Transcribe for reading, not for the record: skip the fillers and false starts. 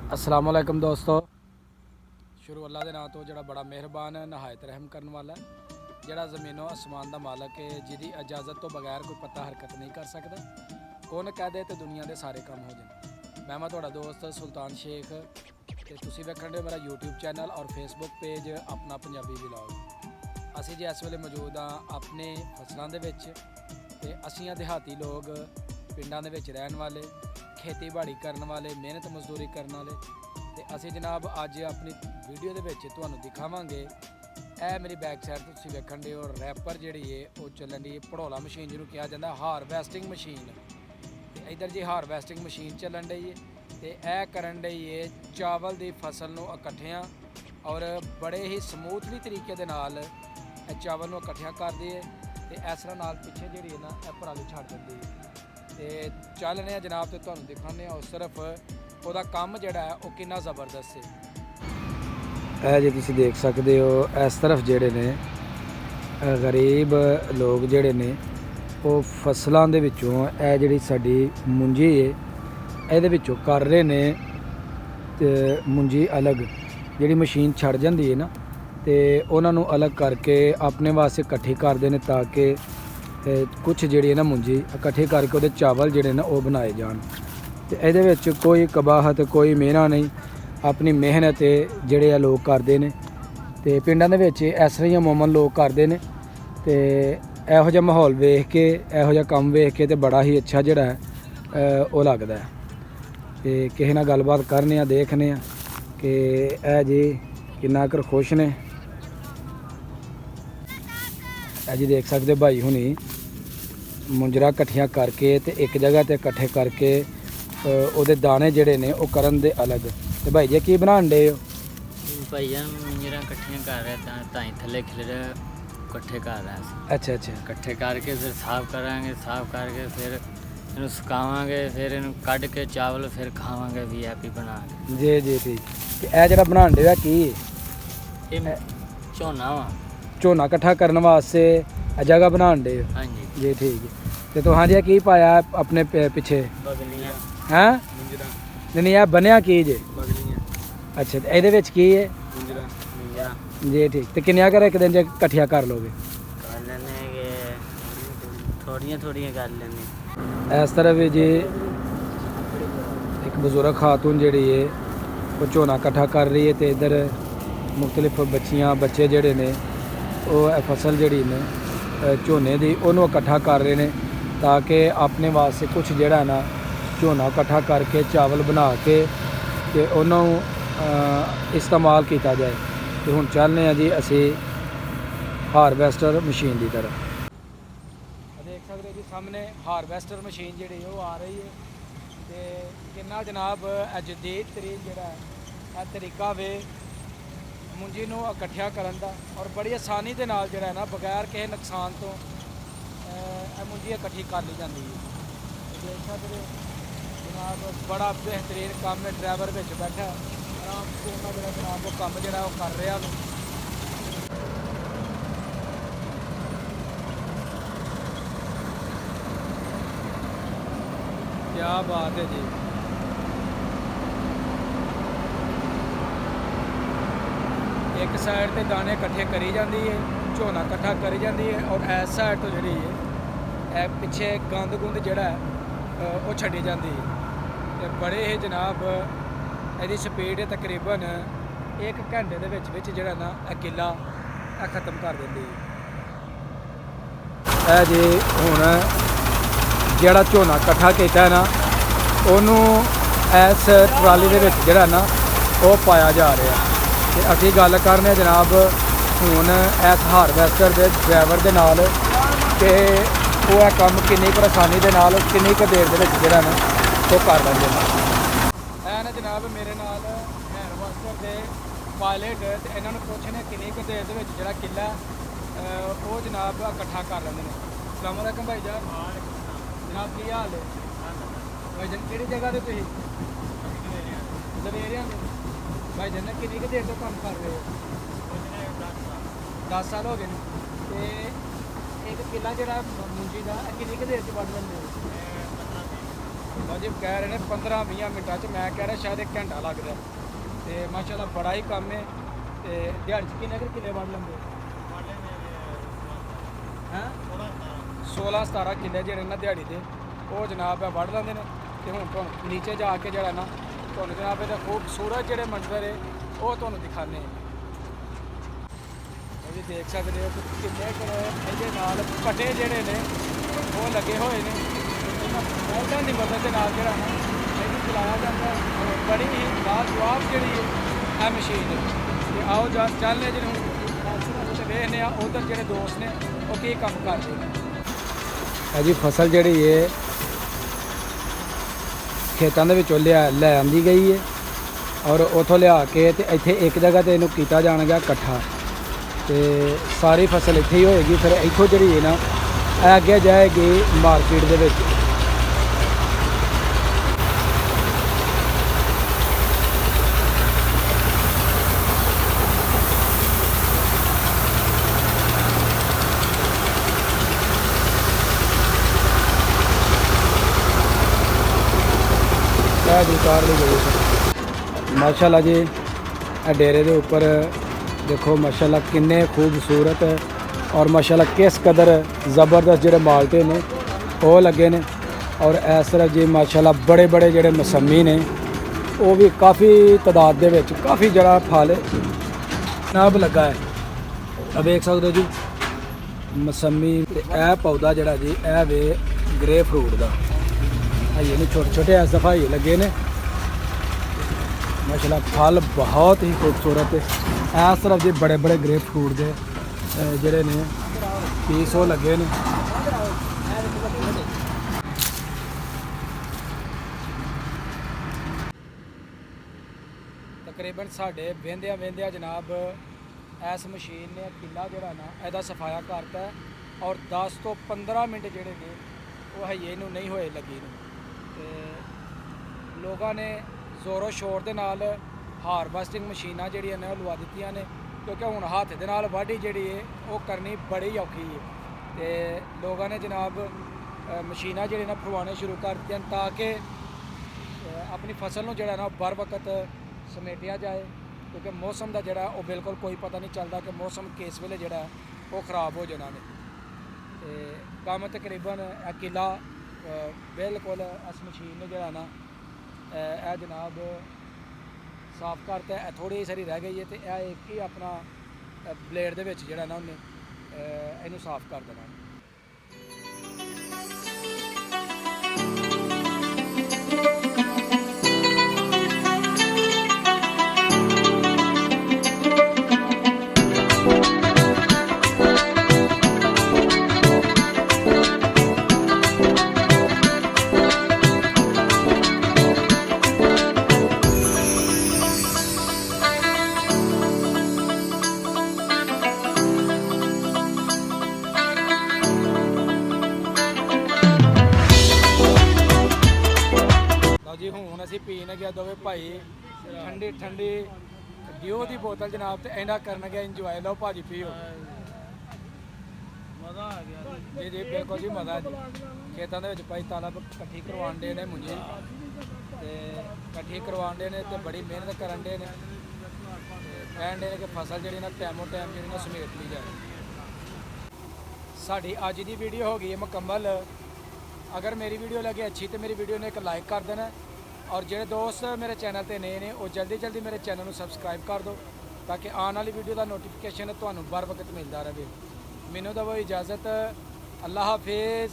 अस्सलाम वालेकुम दोस्तों। शुरू अल्लाह के नाम तो जोड़ा बड़ा मेहरबान है, नहायत रहम करने वाला है, जोड़ा ज़मीनों आसमान का मालक है, जिसकी इजाज़त तो बगैर कोई पता हरकत नहीं कर सकता। कौन कह दे तो दुनिया के सारे काम हो जाए। मैं थोड़ा दोस्त सुल्तान शेख तो तुसी वेखण दे मेरा यूट्यूब चैनल और फेसबुक पेज अपना पंजाबी व्लॉग। असी जी इस वेले मौजूद हाँ अपने फसलों के ते असी देहाती लोग पिंडां दे विच रहन वाले, खेतीबाड़ी करने वाले, मेहनत मजदूरी करने वाले। तो असी जनाब अज अपनी वीडियो के तुहानूं दिखावांगे। ए मेरी बैक साइड तुसीं वेखण दे हो रैपर जिहड़ी है वो चलन दी पड़ोला मशीन जिन्होंने कहा जाता हारवैसटिंग मशीन। तो इधर जी हारवैसटिंग मशीन चलन डी है तो यह करन डी है चावल की फसल नूं इकट्ठियां और बड़े ही समूथली तरीके दे नाल चावल नूं इकट्ठियां करदी है। तो इस तरह नाल पिछे जिहड़ी है ना पराली छड्ड दिंदी है। तो चलने जनाब तो तुहानूं दिखाने और सिर्फ ਉਹਦਾ ਕੰਮ ਜਿਹੜਾ ਹੈ ਉਹ ਕਿੰਨਾ ਜ਼ਬਰਦਸਤ ਹੈ। ਇਹ ਜੇ ਤੁਸੀਂ ਦੇਖ ਸਕਦੇ ਹੋ ਇਸ ਤਰਫ ਜਿਹੜੇ ਨੇ ਗਰੀਬ ਲੋਕ ਜਿਹੜੇ ਨੇ ਉਹ ਫਸਲਾਂ ਦੇ ਵਿੱਚੋਂ ਇਹ ਜਿਹੜੀ ਸਾਡੀ ਮੁੰਜੀ ਹੈ ਇਹਦੇ ਵਿੱਚੋਂ ਕਰ ਰਹੇ ਨੇ ਤੇ ਮੁੰਜੀ ਅਲੱਗ ਜਿਹੜੀ ਮਸ਼ੀਨ ਛੱਡ ਜਾਂਦੀ ਹੈ ਨਾ ਤੇ ਉਹਨਾਂ ਨੂੰ ਅਲੱਗ ਕਰਕੇ ਆਪਣੇ ਵਾਸਤੇ ਇਕੱਠੀ ਕਰਦੇ ਨੇ ਤਾਂ ਕਿ ਕੁਝ ਜਿਹੜੀ ਹੈ ਨਾ ਮੁੰਜੀ ਇਕੱਠੀ ਕਰਕੇ ਉਹਦੇ ਚਾਵਲ ਜਿਹੜੇ ਨੇ ਉਹ ਬਣਾਏ ਜਾਣ। तो ये कोई कबाहत कोई मेहना नहीं, अपनी मेहनत जोड़े लोग करते हैं। तो पिंडों के इस तरह अमूमन लोग करते हैं। तो यहो जहा माहौल वेख के यहो जहा काम वेख के तो बड़ा ही अच्छा जोड़ा है वो लगता है। तो किसी नाल गलबात करने देखने कि यह जी किन्ना कर खुश ने। जी देख सकते भाई हुनी मुंजरा कट्ठियां करके तो एक जगह ते इकट्ठे करके ਉਹਦੇ ਦਾਣੇ ਜਿਹੜੇ ਨੇ ਉਹ ਕਰਨ ਦੇ ਅਲੱਗ। ਤੇ ਭਾਈ ਜੀ ਕੀ ਬਣਾਉਣ ਡੇ ਹੋ? ਭਾਈ ਜਾਨ ਮੁੰਜਰਾ ਇਕੱਠੀਆਂ ਕਰ ਰਿਹਾ ਤਾਂ ਹੀ ਥੱਲੇ ਖਿਲਰ ਇਕੱਠੇ ਕਰ ਰਿਹਾ ਸੀ। ਅੱਛਾ ਅੱਛਾ ਇਕੱਠੇ ਕਰਕੇ ਫਿਰ ਸਾਫ਼ ਕਰਾਂਗੇ, ਸਾਫ਼ ਕਰਕੇ ਫਿਰ ਇਹਨੂੰ ਸੁਕਾਵਾਂਗੇ, ਫਿਰ ਇਹਨੂੰ ਕੱਢ ਕੇ ਚਾਵਲ ਫਿਰ ਖਾਵਾਂਗੇ ਵੀਆਈਪੀ ਬਣਾ ਕੇ। ਜੀ ਜੀ ਠੀਕ। ਤੇ ਇਹ ਜਿਹੜਾ ਬਣਾਉਣ ਡੇ ਆ ਕੀ ਇਹ ਝੋਨਾ ਵਾ। ਝੋਨਾ ਇਕੱਠਾ ਕਰਨ ਵਾਸਤੇ ਇਹ ਜਗ੍ਹਾ ਬਣਾਉਣ ਡੇ ਹੋ? ਹਾਂਜੀ ਜੀ ਠੀਕ। ਤੇ ਤੁਹਾਡੇ ਕੀ ਪਾਇਆ ਆਪਣੇ ਪਿੱਛੇ? ਬਗਲੀਆਂ ਹੈਂ ਮੁੰਜਰਾ ਨਹੀਂ ਇਹ ਬਣਿਆ ਕੀ ਜੇ? ਬਗਲੀਆਂ। ਅੱਛਾ ਤੇ ਇਹਦੇ ਵਿੱਚ ਕੀ ਹੈ? ਮੁੰਜਰਾ। ਜੀ ਠੀਕ। ਤੇ ਕਿੰਨੀਆਂ ਕਰ ਇੱਕ ਦਿਨ ਜੇ ਇਕੱਠੀਆਂ ਕਰ ਲੋਗੇ? ਕਰ ਲੈਣੇ ਕਿ ਥੋੜੀਆਂ ਥੋੜੀਆਂ ਕਰ ਲੈਣੇ। ਇਸ ਤਰ੍ਹਾਂ ਵੀ ਜੀ ਇੱਕ ਬਜ਼ੁਰਗ ਖਾਤੂਨ ਜਿਹੜੀ ਹੈ ਉਹ ਝੋਨਾ ਇਕੱਠਾ ਕਰ ਰਹੀ ਹੈ ਤੇ ਇਧਰ ਮੁxtਲਿਫ ਬੱਚੀਆਂ ਬੱਚੇ ਜਿਹੜੇ ਨੇ ਉਹ ਇਹ ਫਸਲ ਜਿਹੜੀ ਨੇ ਝੋਨੇ ਦੀ ਉਹਨੂੰ ਇਕੱਠਾ ਕਰ ਰਹੇ ਨੇ ਤਾਂ ਕਿ ਆਪਣੇ ਵਾਸਤੇ ਕੁਝ ਜਿਹੜਾ ਨਾ ਝੋਨਾ ਇਕੱਠਾ ਕਰਕੇ ਚਾਵਲ ਬਣਾ ਕੇ ਤੇ ਉਹਨੂੰ ਇਸਤੇਮਾਲ ਕੀਤਾ ਜਾਏ। ਤੇ ਹੁਣ ਚੱਲਦੇ ਹਾਂ ਜੀ ਅਸੀਂ ਹਾਰਵੈਸਟਰ ਮਸ਼ੀਨ ਦੀ ਤਰਫ। ਦੇਖ ਸਕਦੇ ਜੀ ਸਾਹਮਣੇ ਹਾਰਵੈਸਟਰ ਮਸ਼ੀਨ ਜਿਹੜੀ ਉਹ ਆ ਰਹੀ ਹੈ ਤੇ ਕਿੰਨਾ ਜਨਾਬ ਜਦੀਦ ਤਰੀਨ ਜਿਹੜਾ ਇਹ ਤਰੀਕਾ ਵੇ ਮੁੰਜੀ ਨੂੰ ਇਕੱਠਿਆ ਕਰਨ ਦਾ ਔਰ ਬੜੀ ਆਸਾਨੀ ਦੇ ਨਾਲ ਜਿਹੜਾ ਨਾ ਬਗੈਰ ਕਿਸੇ ਨੁਕਸਾਨ ਤੋਂ ਇਹ ਮੁੰਜੀ ਇਕੱਠੀ ਕਰ ਲਈ ਜਾਂਦੀ ਹੈ। ਦੇਖ ਸਕਦੇ जनाब बड़ा बेहतरीन काम है। ड्राइवर बिच बैठा आराम से जोड़ा जनाब वो काम जोड़ा वो कर रहा। क्या बात है जी। एक साइड ते दाने इकट्ठे करी जाती है, झोना इकट्ठा करी जाती है और इस साइड तो जी पिछे गंद गुंद जोड़ा वो छड़ी जाती है। तो बड़े ही जनाब यदि स्पीड तकरीबन 1 घंटे के जोड़ा ना किला ख़त्म कर देती है। जी हुण जोड़ा झोना इकट्ठा किया ना उन्होंने इस ट्राली के जोड़ा ना वो पाया जा रहा। तो असी गल करने जनाब हुण इस हारवैस्टर के ड्राइवर के नाल कि वो काम किन्नी क आसानी के नाल किन्नी क देर के जोड़ा ना वो कर लेंगे। है ना जनाब मेरे नाल हारवैस्टर के पायलट तो इन्होंने पुछने किन्नी क देर के जोड़ा किला वो जनाब इकट्ठा कर लेंगे। अस्सलाम वालेकुम भाई जान। जनाब की हाल है भाई जान? कि जगह से तुम लवेरिया भाई जान किन्नी क देर तो काम कर रहे हो? 10 साल हो गए। तो एक किला जो मुंजी का किन्नी क देर च बन लेंगे? ਭਾਜੀ ਕਹਿ ਰਹੇ ਨੇ 15-20 ਮਿੰਟਾਂ 'ਚ, ਮੈਂ ਕਹਿ ਰਿਹਾ ਸ਼ਾਇਦ 1 ਘੰਟਾ ਲੱਗਦਾ। ਤੇ ਮਾਸ਼ਾਅੱਲਾ ਬੜਾ ਹੀ ਕੰਮ ਹੈ। ਤੇ ਦਿਹਾੜੀ 'ਚ ਕਿੰਨੇ ਕੁ ਕਿੱਲੇ ਵੱਢ ਲੈਂਦੇ? ਹੈਂ 16-17 ਕਿੱਲੇ ਜਿਹੜੇ ਨਾ ਦਿਹਾੜੀ ਦੇ ਉਹ ਜਨਾਬ ਆ ਵੱਢ ਲੈਂਦੇ ਨੇ। ਤੇ ਹੁਣ ਤੁਹਾਨੂੰ ਨੀਚੇ ਜਾ ਕੇ ਜਿਹੜਾ ਨਾ ਤੁਹਾਨੂੰ ਜਨਾਬ ਇਹਦਾ ਖੂਬਸੂਰਤ ਜਿਹੜੇ ਮੰਜ਼ਰ ਹੈ ਉਹ ਤੁਹਾਨੂੰ ਦਿਖਾਣੇ ਉਹ ਵੀ ਦੇਖ ਸਕਦੇ ਹੋ ਕਿ ਕਿੰਨੇ ਕੁ ਇਹਦੇ ਨਾਲ ਪੱਟੇ ਜਿਹੜੇ ਨੇ ਉਹ ਲੱਗੇ ਹੋਏ ਨੇ। ਉਹਨਾਂ ਦੀ ਮਦਦ ਦੇ ਨਾਲ ਜਿਹੜਾ ਨਾ ਇਹਨੂੰ ਚਲਾਇਆ ਜਾਂਦਾ ਹੈ। ਬੜੀ ਹੀ ਲਾਜਵਾਬ ਜਿਹੜੀ ਹੈ ਇਹ ਮਸ਼ੀਨ ਹੈ। ਤੇ ਆਓ ਚੱਲਦੇ ਜਿਹੜੇ ਹੁਣ ਤੇ ਵੇਖਦੇ ਆ ਉਧਰ ਜਿਹੜੇ ਦੋਸਤ ਨੇ ਉਹ ਕੀ ਕੰਮ ਕਰਦੇ ਨੇ। ਇਹ ਜੀ ਫਸਲ ਜਿਹੜੀ ਹੈ ਖੇਤਾਂ ਦੇ ਵਿੱਚੋਂ ਲੈ ਆਂਦੀ ਗਈ ਹੈ ਔਰ ਉੱਥੋਂ ਲਿਆ ਕੇ ਤੇ ਇੱਥੇ ਇੱਕ ਜਗ੍ਹਾ ਤੇ ਇਹਨੂੰ ਕੀਤਾ ਜਾਣਗਾ ਇਕੱਠਾ। ਤੇ ਸਾਰੀ ਫਸਲ ਇੱਥੇ ਹੀ ਹੋਏਗੀ। ਫਿਰ ਇੱਥੋਂ ਜਿਹੜੀ ਹੈ ਨਾ ਇਹ ਅੱਗੇ ਜਾਏਗੀ ਮਾਰਕੀਟ ਦੇ ਵਿੱਚ। ਜੀ ਕਾਰ ਲਈ ਗਈ ਮਾਸ਼ਾਅੱਲਾ ਜੀ। ਇਹ ਡੇਰੇ ਦੇ ਉੱਪਰ ਦੇਖੋ ਮਾਸ਼ਾਅੱਲਾ ਕਿੰਨੇ ਖੂਬਸੂਰਤ ਔਰ ਮਾਸ਼ਾਅੱਲਾ ਕਿਸ ਕਦਰ ਜ਼ਬਰਦਸਤ ਜਿਹੜੇ ਮਾਲਟੇ ਨੇ ਉਹ ਲੱਗੇ ਨੇ। ਔਰ ਇਸ ਤਰ੍ਹਾਂ ਜੀ ਮਾਸ਼ਾਅੱਲਾ ਬੜੇ ਬੜੇ ਜਿਹੜੇ ਮਸੰਮੀ ਨੇ ਉਹ ਵੀ ਕਾਫੀ ਤਾਦਾਦ ਦੇ ਵਿੱਚ ਕਾਫੀ ਜਿਹੜਾ ਫਲ ਨਾਬ ਲੱਗਾ ਹੈ। ਆ ਵੇਖ ਸਕਦੇ ਹੋ ਜੀ ਮਸੰਮੀ। ਤੇ ਇਹ ਪੌਦਾ ਜਿਹੜਾ ਜੀ ਇਹ ਵੇ ਗ੍ਰੇਪ ਫਰੂਟ ਦਾ। ये नहीं छोटे छोटे इस दफ़ा ये लगे ने माशाल्लाह। फल बहुत ही खूबसूरत है। इस तरफ जी बड़े बड़े ग्रेप फ्रूट के जोड़े ने पीस वो लगे ने। तकरीबन साढ़े वेंदिया वेंदिया जनाब इस मशीन ने किला जोड़ा ना ਇਹਦਾ सफाया करता है और 10 ਤੋਂ 15 मिनट जोड़े ने वो है ये नहीं होए लगी ਨੂੰ। ਤੇ ਲੋਕਾਂ ਨੇ ਜ਼ੋਰੋ ਸ਼ੋਰ ਦੇ ਨਾਲ ਹਾਰਵੈਸਟਿੰਗ ਮਸ਼ੀਨਾਂ ਜਿਹੜੀਆਂ ਨੇ ਉਹ ਲਵਾ ਦਿੱਤੀਆਂ ਨੇ ਕਿਉਂਕਿ ਹੁਣ ਹੱਥ ਦੇ ਨਾਲ ਵਾਢੀ ਜਿਹੜੀ ਹੈ ਉਹ ਕਰਨੀ ਬੜੀ ਔਖੀ ਹੈ। ਤੇ ਲੋਕਾਂ ਨੇ ਜਨਾਬ ਮਸ਼ੀਨਾਂ ਜਿਹੜੇ ਨਾ ਪਰਵਾਉਣੇ ਸ਼ੁਰੂ ਕਰ ਦਿੱਤੀਆਂ ਤਾਂ ਕਿ ਆਪਣੀ ਫਸਲ ਨੂੰ ਜਿਹੜਾ ਨਾ ਬਰ ਵਕਤ ਸਮੇਟਿਆ ਜਾਏ ਕਿਉਂਕਿ ਮੌਸਮ ਦਾ ਜਿਹੜਾ ਉਹ ਬਿਲਕੁਲ ਕੋਈ ਪਤਾ ਨਹੀਂ ਚੱਲਦਾ ਕਿ ਮੌਸਮ ਕਿਸ ਵੇਲੇ ਜਿਹੜਾ ਉਹ ਖਰਾਬ ਹੋ ਜਾਣਾ ਨੇ। ਤੇ ਕੰਮ ਤਕਰੀਬਨ ਕਿਲਾ बिल्कुल इस मशीन ने जोड़ा ना यह जनाब साफ करता है। थोड़ी सारी रह गई है तो यह एक ही अपना ब्लेड दे विच जोड़ा ना उन्हें इनू साफ कर देना। जी हूँ असी पीन गया दोवे भाई ठंडी ठंडी डिओ की बोतल जनाब तो इन्ना कर गया इंजॉय। लो भाजी पीओ मज़ा आ गया जी जी बिल्कुल जी मज़ा जी। खेतों के भाई तालब कट्ठी करवान डे ने मुंजी ते कट्ठी करवान डे ने ते बड़ी मेहनत करन डे ने कहन डे कि फसल जी ना टाइमों टाइम जी ना समेट ली जाए। साड़ी अज की वीडियो हो गई है मुकम्मल। अगर मेरी वीडियो लगे अच्छी तो मेरी वीडियो ने एक लाइक कर देना और जो दोस्त मेरे चैनल पर नए ने वो जल्दी जल्दी मेरे चैनल को सबसक्राइब कर दो ताकि आने वाली वीडियो का नोटिफिकेशन तुम्हें बर वक्त मिलता रहे। मैनू दवो इजाज़त। अल्लाह हाफिज़।